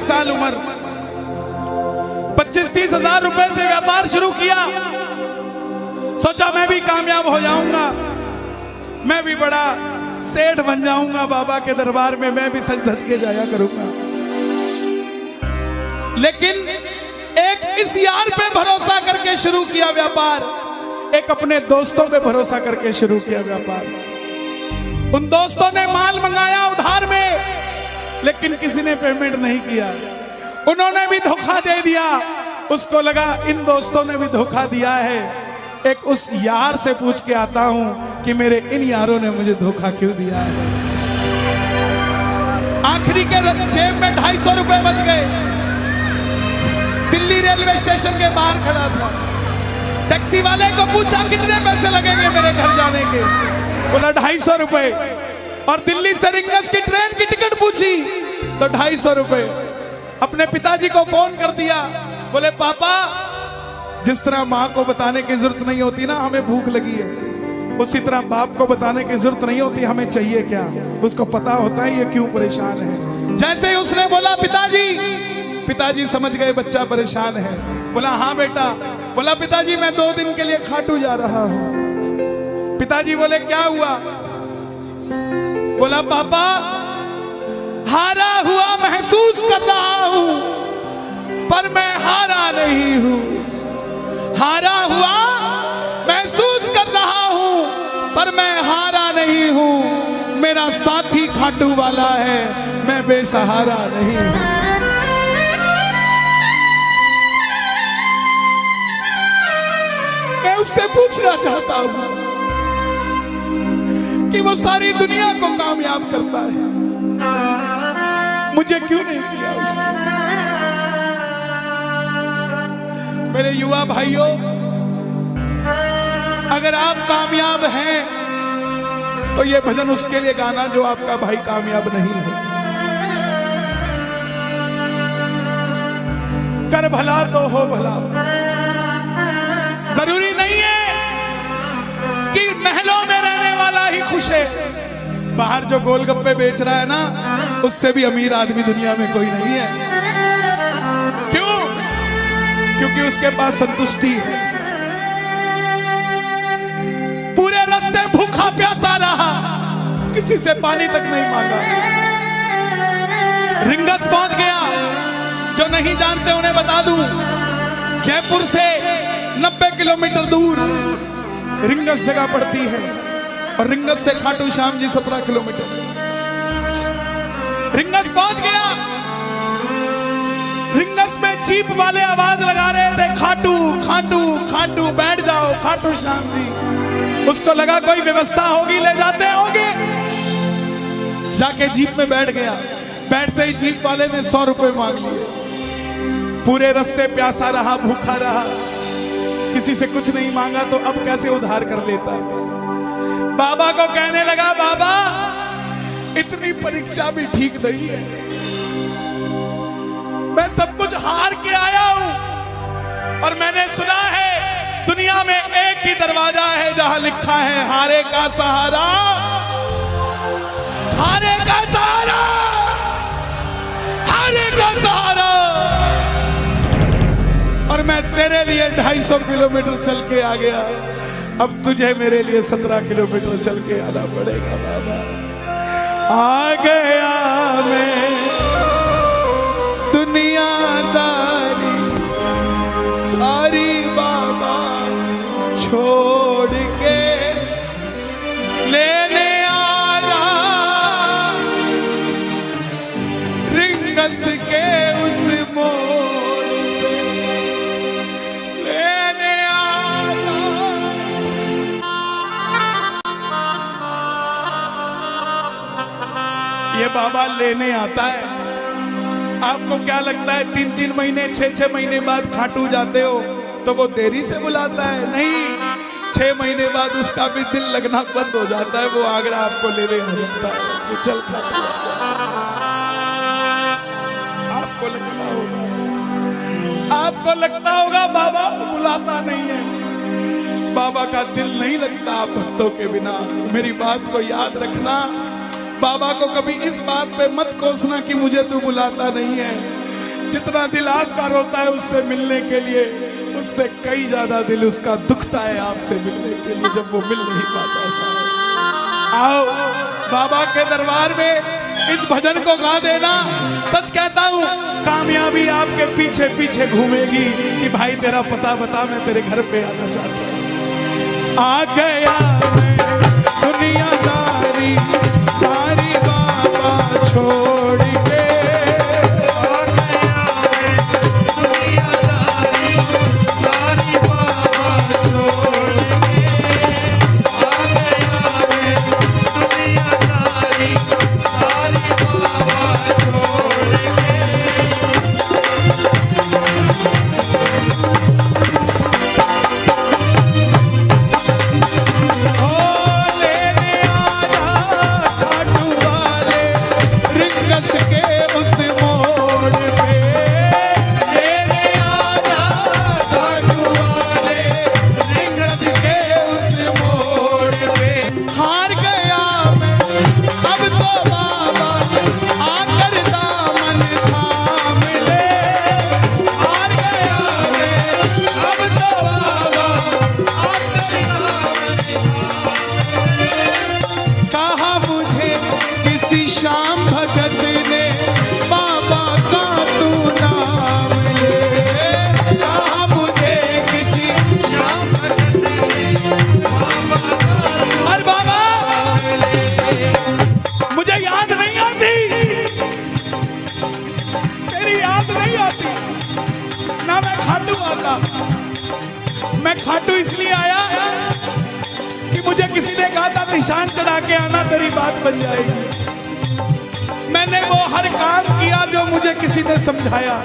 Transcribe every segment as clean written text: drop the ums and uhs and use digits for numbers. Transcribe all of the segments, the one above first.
28 साल उम्र, 25-30 हजार रुपए से व्यापार शुरू किया। सोचा मैं भी कामयाब हो जाऊंगा, मैं भी बड़ा सेठ बन जाऊंगा, बाबा के दरबार में मैं भी सज धज के जाया करूंगा। लेकिन एक इस यार पे भरोसा करके शुरू किया व्यापार, एक अपने दोस्तों पे भरोसा करके शुरू किया व्यापार। उन दोस्तों ने माल मंगाया उधार में, लेकिन किसी ने पेमेंट नहीं किया। उन्होंने भी धोखा दे दिया। उसको लगा इन दोस्तों ने भी धोखा दिया है, एक उस यार से पूछ के आता हूं कि मेरे इन यारों ने मुझे धोखा क्यों दिया है। आखिरी के जेब में 250 रुपए बच गए। दिल्ली रेलवे स्टेशन के बाहर खड़ा था। टैक्सी वाले को पूछा कितने पैसे लगेंगे मेरे घर जाने के, बोला 250 रुपए। और दिल्ली से रिंगस की ट्रेन की टिकट पूछी तो 250 रुपए। अपने पिताजी को फोन कर दिया, बोले पापा, जिस तरह माँ को बताने की जरूरत नहीं होती ना हमें भूख लगी है, उसी तरह बाप को बताने की जरूरत नहीं होती हमें चाहिए क्या, उसको पता होता है ये क्यों परेशान है। जैसे ही उसने बोला पिताजी, पिताजी समझ गए बच्चा परेशान है। बोला हाँ बेटा। बोला पिताजी मैं 2 दिन के लिए खाटू जा रहा हूं। पिताजी बोले क्या हुआ? बोला पापा, हारा हुआ महसूस कर रहा हूं, पर मैं हारा नहीं हूं। हारा हुआ महसूस कर रहा हूं, पर मैं हारा नहीं हूं। मेरा साथी खाटू वाला है, मैं बेसहारा नहीं हूं। मैं उससे पूछना चाहता हूं कि वो सारी दुनिया को कामयाब करता है, मुझे क्यों नहीं किया उसने? मेरे युवा भाइयों, अगर आप कामयाब हैं तो ये भजन उसके लिए गाना जो आपका भाई कामयाब नहीं है। कर भला तो हो भला। जरूरी नहीं है कि महलों में रहने वाला ही खुश है। बाहर जो गोलगप्पे बेच रहा है ना, उससे भी अमीर आदमी दुनिया में कोई नहीं है। क्यों? क्योंकि उसके पास संतुष्टि है। पूरे रास्ते भूखा प्यासा रहा, किसी से पानी तक नहीं मांगा। रिंगस पहुंच गया। जो नहीं जानते उन्हें बता दूं, जयपुर से 90 किलोमीटर दूर रिंगस जगह पड़ती है, और रिंगस से खाटू श्याम जी 17 किलोमीटर। रिंगस पहुंच गया। रिंगस में जीप वाले आवाज लगा रहे थे, खाटू खाटू खाटू, बैठ जाओ खाटू श्याम जी। उसको लगा कोई व्यवस्था होगी, ले जाते होंगे। जाके जीप में बैठ गया। बैठते ही जीप वाले ने 100 रुपए मांग लिए। पूरे रास्ते प्यासा रहा, भूखा रहा, किसी से कुछ नहीं मांगा, तो अब कैसे उधार कर लेता। बाबा को कहने लगा, बाबा इतनी परीक्षा भी ठीक नहीं है, मैं सब कुछ हार के आया हूं, और मैंने सुना है दुनिया में एक ही दरवाजा है जहां लिखा है हारे का सहारा, हारे का सहारा, हारे का सहारा। और मैं तेरे लिए 250 किलोमीटर चल के आ गया, अब तुझे मेरे लिए 17 किलोमीटर चल के आना पड़ेगा। बाबा आ गया मैं दुनियादारी सारी बाबा छोड़ के, लेने आया रिंगस के उस मोड़ पे, लेने आया। ये बाबा लेने आता है। आपको क्या लगता है 3-3 महीने 6-6 महीने बाद खाटू जाते हो तो वो देरी से बुलाता है? नहीं, 6 महीने बाद उसका भी दिल लगना बंद हो जाता है, वो आगरा आपको लेने आ जाता है कि चल खाटू। आपको लगता होगा बाबा बुलाता नहीं है। बाबा का दिल नहीं लगता भक्तों के बिना। मेरी बात को याद रखना, बाबा को कभी इस बात पे मत कोसना कि मुझे तू बुलाता नहीं है। जितना दिल आपका रोता है उससे मिलने के लिए, उससे कई ज्यादा दिल उसका दुखता है आपसे मिलने के लिए जब वो मिल नहीं पाता। साहब आओ बाबा के दरबार में इस भजन को गा देना। सच कहता हूँ कामयाबी आपके पीछे पीछे घूमेगी कि भाई तेरा पता बता, मैं तेरे घर पे आना चाहता हूँ। आ गया मैं दुनियादारी सारी बाबा छोड़ के, आ गया मैं दुनियादारी सारी बाबा छोड़ के, आ गया मैं दुनियादारी सारी बाबा छोड़ के। मैं खाटू इसलिए आया कि मुझे किसी ने कहा था निशान चढ़ा के आना, तेरी बात बन जाएगी। मैंने वो हर काम किया जो मुझे किसी ने समझाया,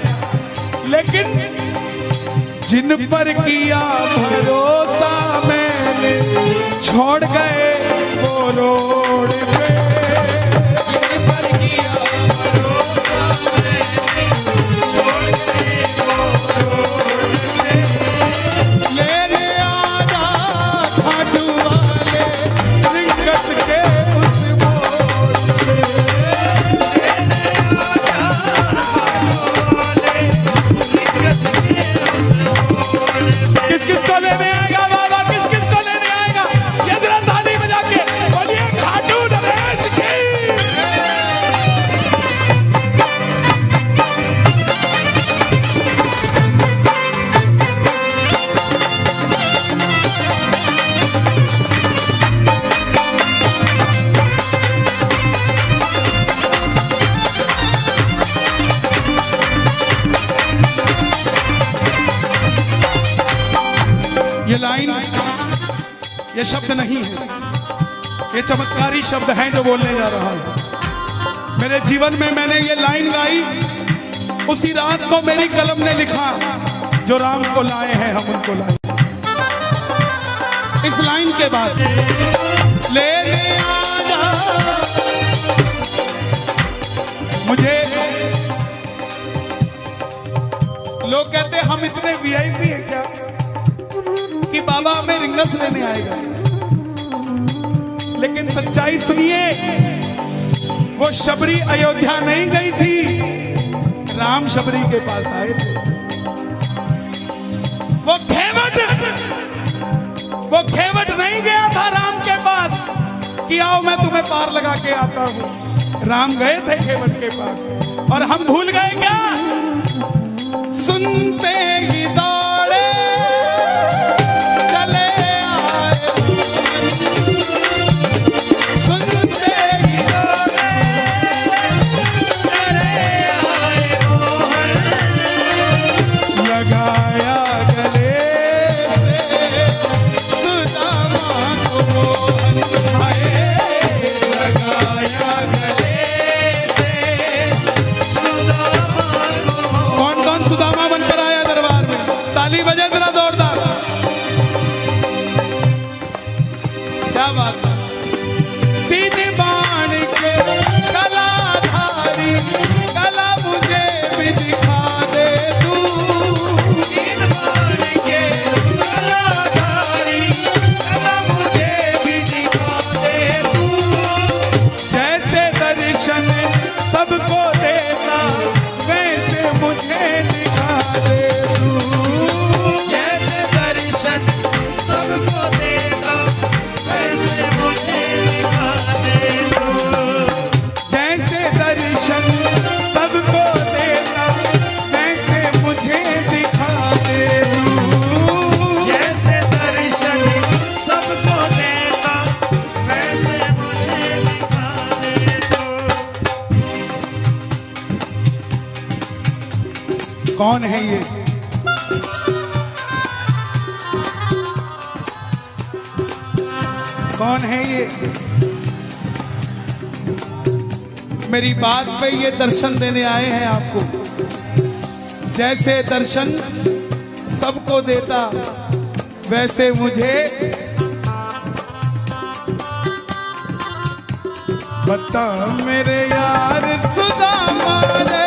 लेकिन जिन पर किया भरोसा मैंने छोड़ गए वो रोड पे, जिन पर किया भरोसा मैंने छोड़ गए वो रोड पे। लेने आजा खाटू वाले रिंगस के उस मोड़ पे, लेने आजा खाटू वाले रिंगस के उस मोड़ पे। किस किस को लेने आएगा बाबा, किस किस को लेने आएगा? ये जरा ताली बजा के बोलिए खाटू नरेश की। ये लाइन, ये शब्द नहीं है, ये चमत्कारी शब्द हैं जो बोलने जा रहा हूं। मेरे जीवन में मैंने ये लाइन गाई, उसी रात को मेरी कलम ने लिखा, जो राम को लाए हैं हम उनको लाए। इस लाइन के बाद लेने आजा, मुझे लोग कहते हम इतने वीआईपी हैं क्या कि बाबा हमें रिंगस लेने आएगा, लेकिन सच्चाई सुनिए, वो शबरी अयोध्या नहीं गई थी, राम शबरी के पास आए थे। वो खेवट नहीं गया था राम के पास कि आओ मैं तुम्हें पार लगा के आता हूं। राम गए थे खेवट के पास, और हम भूल गए क्या? सुनते ही दौड़े चले आए, सुनते ही दौड़े चले आए मोहन, लगाया गले से सुदामा को मोहन भाई, लगाया गले से सुदामा को। कौन कौन सुदामा बनकर आया दरबार में? ताली बजे जरा जोरदार। क्या बात है? तीन बाण के कलाधारी, कला मुझे भी दिखा दे तू, तीन बाण के कलाधारी, कला मुझे भी दिखा दे तू, जैसे दर्शन सबको देता वैसे मुझे कौन है ये? कौन है ये? मेरी बात पे ये दर्शन देने आए हैं आपको। जैसे दर्शन सबको देता वैसे मुझे बता मेरे यार सुदामा रे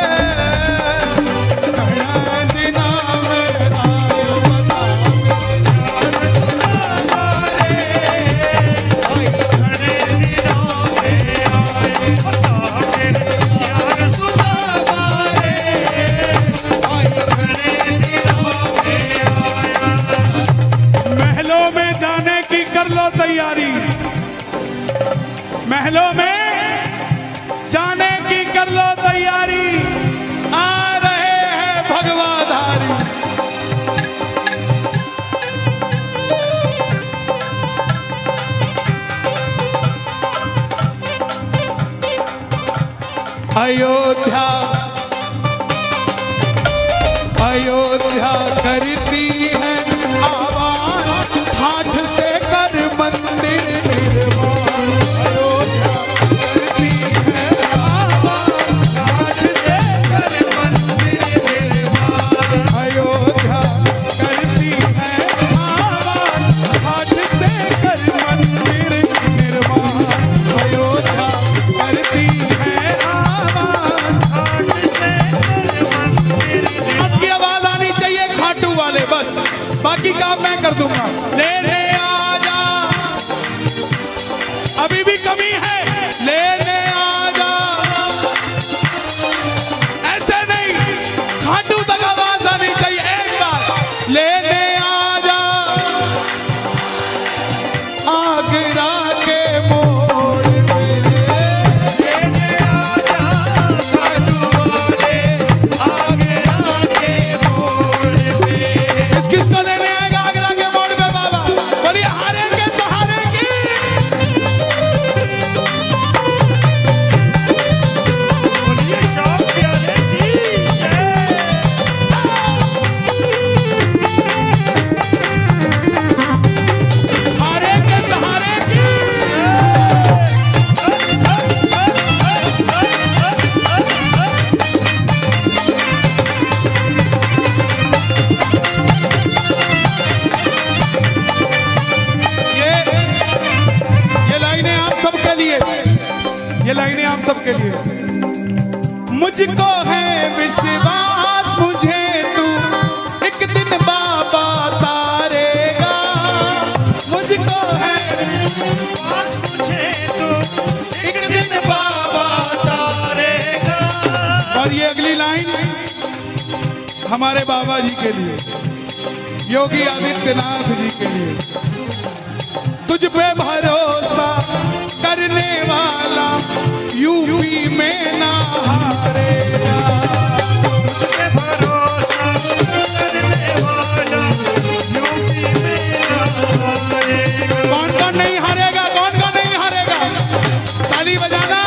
तैयारी, महलों में जाने की कर लो तैयारी, आ रहे हैं भगवाधारी। अयोध्या अयोध्या करती है आवाज, हाथ से कर मंदिर निर्माण। अयोध्या करती है आवाज, हाथ से कर मंदिर निर्माण। अयोध्या करती है आवाज, हाथ से कर मंदिर निर्माण। अयोध्या करती है आवाज, हाथ से कर मंदिर निर्माण। अब की आवाज आनी चाहिए खाटू वाले, बस बाकी काम मैं कर दूंगा। लेने आजा, अभी भी कमी है, लेने आजा। ऐसे नहीं, खाटू तक आवाज आनी चाहिए एक बार। लेने आजा आगरा के मोड़ पे, लेने आजा खाटू वाले आगरा के मोड़ पे। किसको लेने आएगा आगरा के मोड़ पे बाबा? बोलिए हारे के सहारे की। बोलिए शाम प्यारे की जय। हारे के सहारे की। ये लाइनें आप सबके लिए, ये लाइनें आप सबके लिए। मुझको है विश्वास, मुझे तू एक दिन बाबा तारेगा। मुझको है विश्वास, मुझे तू एक दिन बाबा तारेगा। और ये अगली लाइन हमारे बाबा जी के लिए, योगी आदित्यनाथ जी के लिए। तुझ पे भरोसा करने वाला यूपी में ना हारेगा। तुझ पे भरोसा करने वाला यूपी में ना हारेगा। कौन कौन नहीं हारेगा? कौन कौन नहीं हारेगा? ताली बजाना।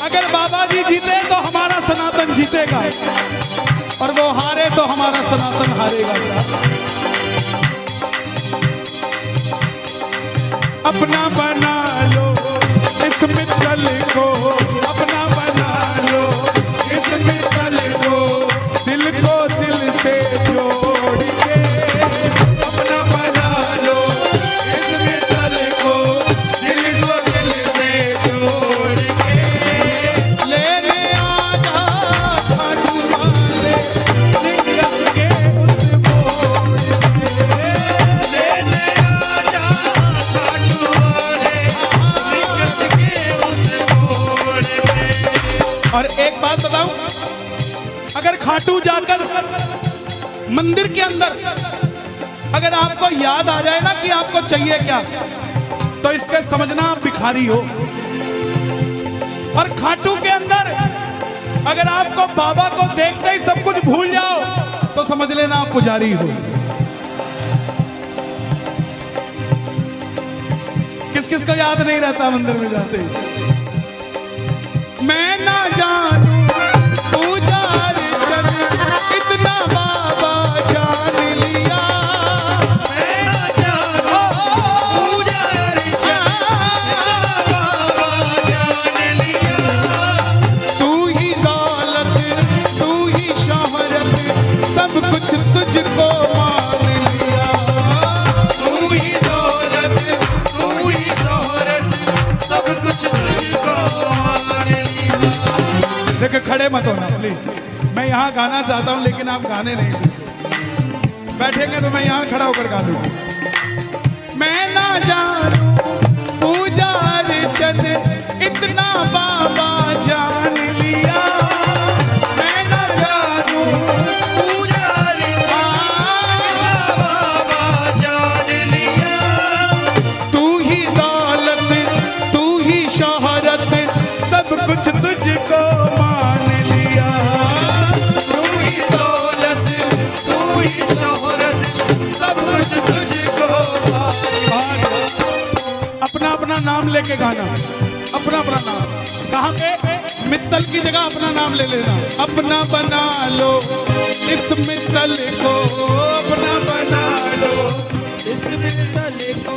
अगर बाबा जी जीते तो हमारा सनातन जीतेगा, और वो हारे तो हमारा सनातन हारेगा। साहब अपना बना लो इस मित्तल को, अपना बना लो इस मित्तल को, दिल को दिल से जोड़ के। अपना बना लो इस मित्तल को, दिल को दिल से जोड़ के। लेने आजा खाटू वाले लिंगस के उस मोड़ पे। लेने आजा और एक बात बताऊं, अगर खाटू जाकर मंदिर के अंदर अगर आपको याद आ जाए ना कि आपको चाहिए क्या, तो इसके समझना आप भिखारी हो। और खाटू के अंदर अगर आपको बाबा को देखते ही सब कुछ भूल जाओ, तो समझ लेना आप पुजारी हो। किस किस को याद नहीं रहता मंदिर में जाते? मैं ना जानू पूजा अर्चन इतना मत होना प्लीज। मैं यहाँ गाना चाहता हूँ लेकिन आप गाने नहीं देंगे। बैठेंगे तो मैं यहाँ खड़ा होकर गा दूंगा। मैं ना जानू पूजा अर्चन इतना बाबा जान लिया। मैं ना जानू पूजा अर्चन बाबा जान लिया। तू ही दौलत तू ही शोहरत सब कुछ तुझको मान लिया। तू ही दौलत तू ही शोहरत सब कुछ तुझको मान। अपना अपना नाम लेके गाना, अपना अपना नाम। कहाँ पे? मित्तल की जगह अपना नाम ले लेना। अपना बना लो इस मित्तल को, अपना बना लो इस मित्तल को,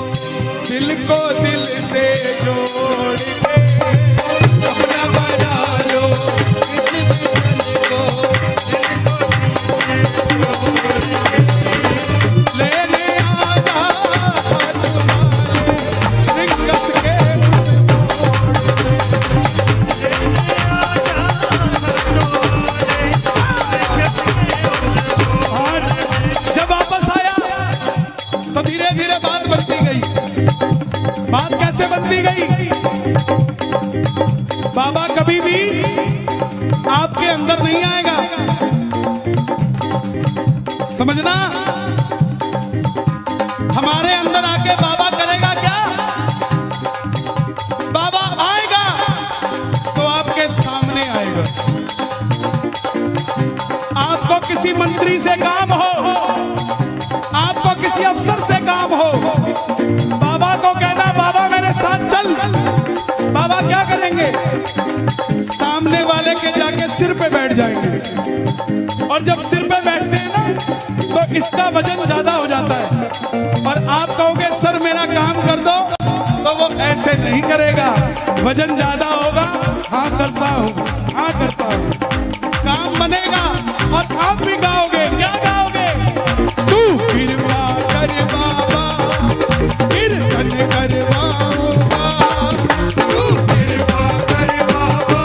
दिल को दिल से जोड़ के। अपना बना लो इस मित्तल को, दिल को दिल से जोड़ के। लेने आजा रिंगस के उस मोड़ पे। लेने आजा रिंगस के उस मोड़ पे। जब वापस आया तो धीरे धीरे बात बनती गई। बात कैसे बनती गई? बाबा कभी भी आपके अंदर नहीं आएगा, समझना। हमारे अंदर आके बाबा करेगा क्या? बाबा आएगा तो आपके सामने आएगा। आपको किसी मंत्री से काम हो, आपको किसी अफसर से काम हो, बाबा को कहना बाबा मेरे साथ चल। बाबा क्या करेंगे? सामने वाले के जाके सिर पे बैठ जाएंगे। और जब सिर पे बैठते हैं ना तो इसका वजन ज्यादा हो जाता है। और आप कहोगे सर मेरा काम कर दो, तो वो ऐसे नहीं करेगा। वजन ज्यादा होगा, हाँ करता हूँ, हाँ करता हूँ, काम बनेगा। और आप भी गाओगे, क्या गाओगे? तू कृपा कर बाबा कीर्तन करवाऊंगा। तू कृपा कर बाबा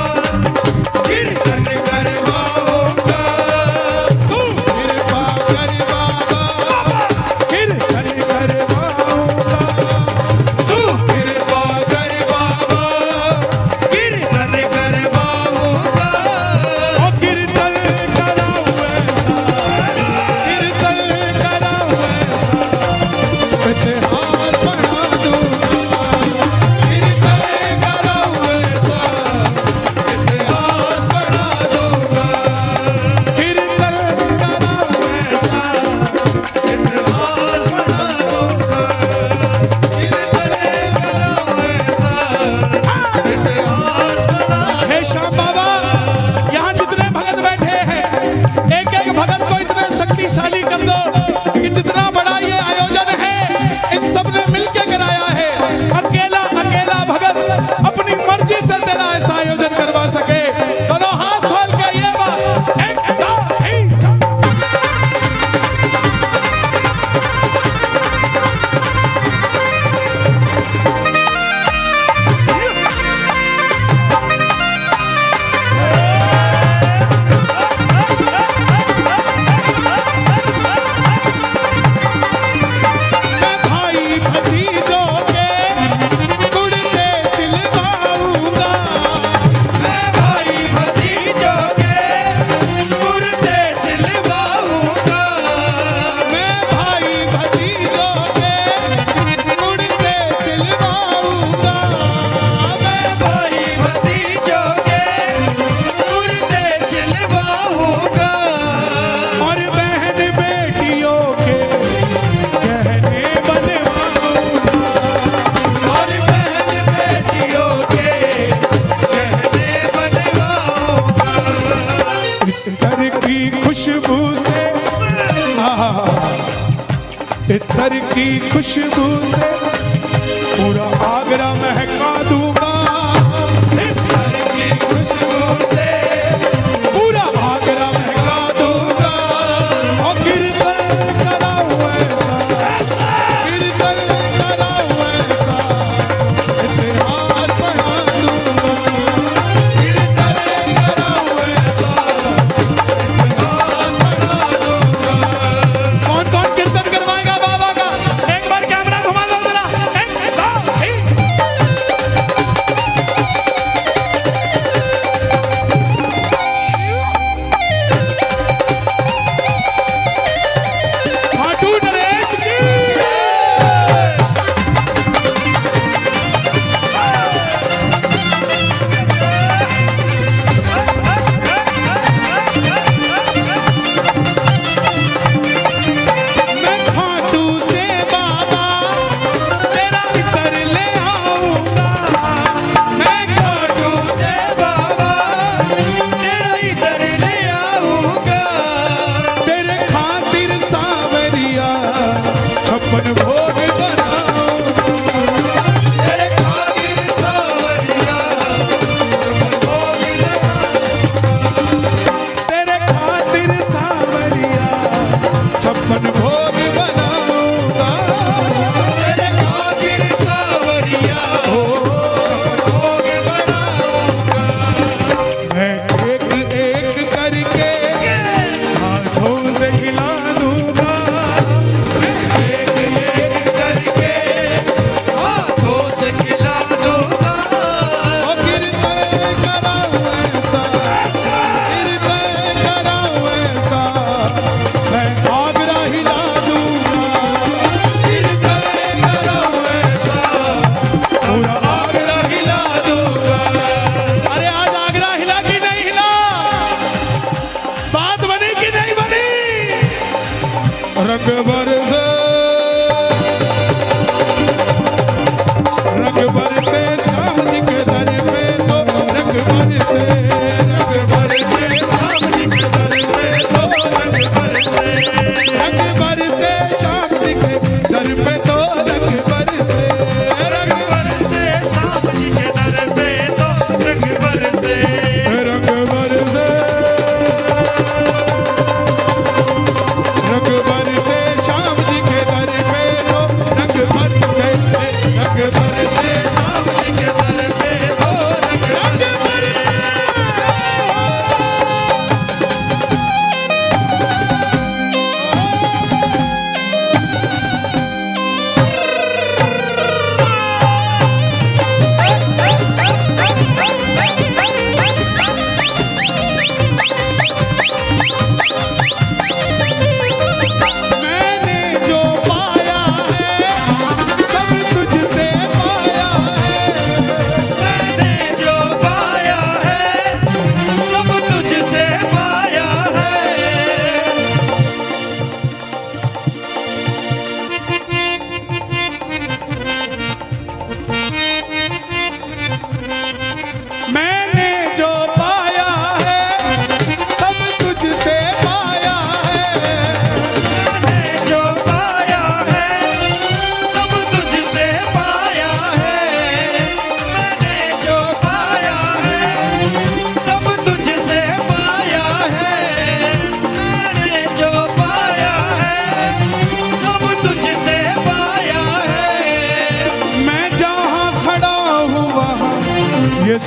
कीर्तन करवाऊंगा। तू कृपा कर बाबा कीर्तन करवाऊंगा। तू कृपा कर बाबा कीर्तन करवाऊंगा। ओ कीर्तन कराऊं ऐसा, कीर्तन कराऊं ऐसा, इतिहास बना दूंगा। कीर्तन कराऊं ऐसा, इतिहास बना दूंगा। कीर्तन कराऊं ऐसा, इतिहास बना दूंगा। कीर्तन कराऊं ऐसा, इतिहास बना। हे श्याम बाबा, यहाँ जितने भगत बैठे हैं, एक एक भगत को इतना शक्तिशाली कर दो कि जितना बड़ा ये आयोजन है इन सब ने मिलके कराया है। अकेला अकेला भगत अपनी मर्जी से तेरा ऐसा आयोजन करवा सके। दोनों हाथ खोल के ये बात एक दो तीन चार। मैं भाई भतीजों के कुर्ते सिलवाऊंगा। मैं भाई भतीजों के कुर्ते सिलवाऊंगा। मैं भाई भतीजों के कुर्ते सिलवाऊंगा। मैं भाई भतीजों के कुर्ते सिलवाऊंगा। और बहन बेटियों के गहने बनवाऊंगा। और बहन बेटियों के गहने बनवाऊंगा। इत्तर की खुशबू से, इत्तर की खुशबू से पूरा आगरा महका दूंगा। इत्तर की खुशबू से पूरा आगरा महका दूंगा। और कीर्तन कराऊं ऐसा, कीर्तन कराऊं ऐसा, इतिहास बना दूंगा। कीर्तन कराऊं ऐसा, छप्पन भोग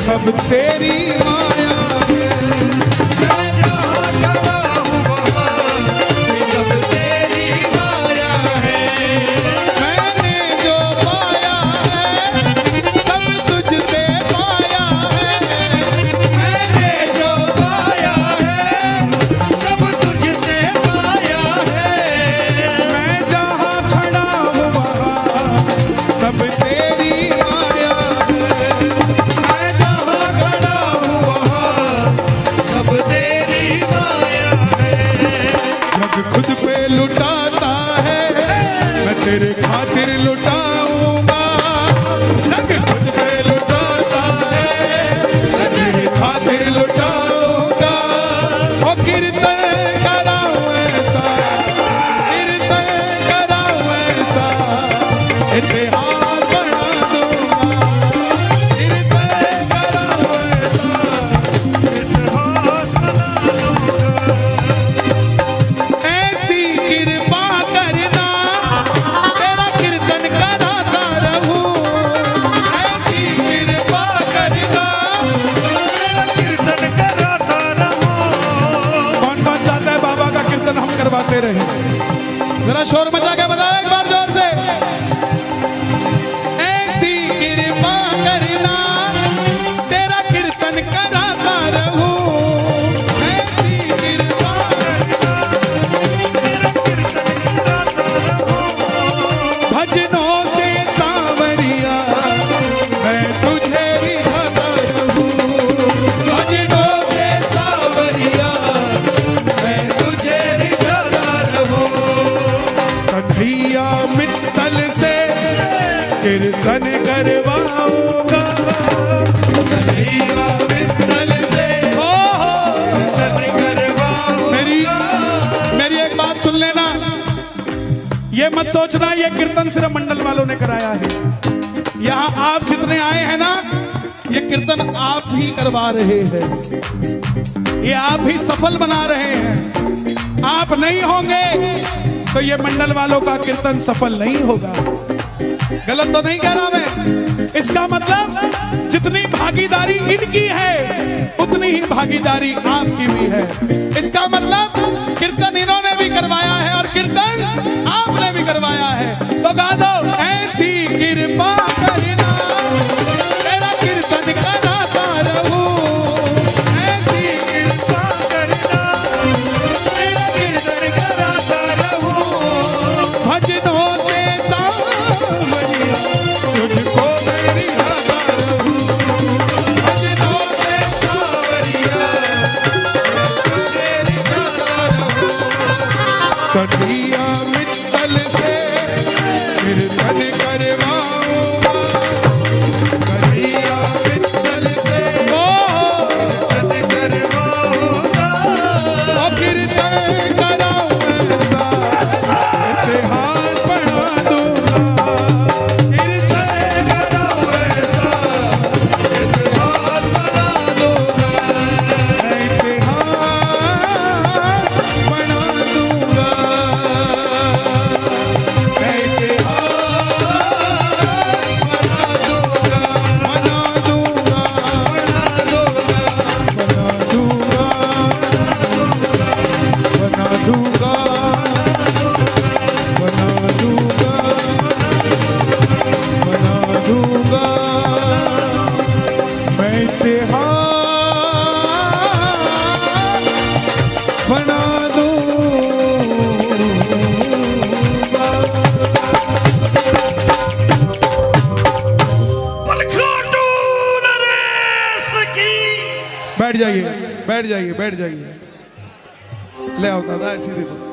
सब तेरी माया है। मैं जहाँ खड़ा हूँ वहाँ सब तेरी माया है। मैंने जो पाया है सब तुझसे पाया है। मैंने जो पाया है सब तुझसे पाया है। मैं जहाँ खड़ा हूँ वहाँ सब तेरी माया है। खुद पे लुटाता है मैं तेरे खातिर लुटाऊंगा। जग खुद पे लुटाता है मैं तेरे खातिर लुटाऊंगा। ओ कीर्तन कराऊं ऐसा, कीर्तन कराऊं ऐसा, इतिहास बना दूंगा। कीर्तन कराऊं ऐसा, इतिहास बना दूंगा। कृपा करना तेरा कीर्तन कराता रहूं। ऐसी कृपा करना तेरा कीर्तन कराता रहूं। कौन कौन चाहता है बाबा का कीर्तन हम करवाते रहे? जरा शोर मचा के बताओ एक बार जोर से। ऐसी कृपा करना तेरा कीर्तन कराता रहूं। भजनों से सांवरिया मैं तुझे रिझाता रहूं। भजनों से सांवरिया मैं तुझे रिझाता रहूं। कन्हैया मित्तल से कीर्तन करवाऊंगा। कन्हैया मित्तल से कीर्तन करवाऊंगा। मेरी एक बात सुन लेना, ये मत सोचना ये कीर्तन सिर्फ मंडल वालों ने कराया है। यहाँ आप जितने आए हैं ना, ये कीर्तन आप ही करवा रहे हैं, ये आप ही सफल बना रहे हैं। आप नहीं होंगे तो ये मंडल वालों का कीर्तन सफल नहीं होगा। गलत तो नहीं कह रहा मैं? इसका मतलब जितनी भागीदारी इनकी है उतनी ही भागीदारी आपकी भी है। इसका मतलब कीर्तन इन्होंने भी करवाया है और कीर्तन आपने भी करवाया है। तो गा दो, ऐसी कृपा करना तेरा कीर्तन कराता रहूं, ऐसी कृपा करना तेरा कीर्तन कराता रहूं, भजनों से सांवरिया तुझको मैं रिझाता रहूं, भजनों से सांवरिया तुझे रिझाता रहूं, कटिया मित्तल से कीर्तन करवाऊंगा, कटिया मित्तल से कीर्तन करवाऊंगा, और कीर्तन कराऊं ऐसा इतिहास पढ़ा दूंगा, कीर्तन कराऊं ऐसा इतिहास पढ़ा दूंगा, इतिहास बना दूंगा, बैठ जाइए, बैठ जाइए, बैठ जाइए। ले आओ दादा, ऐसी दे दो।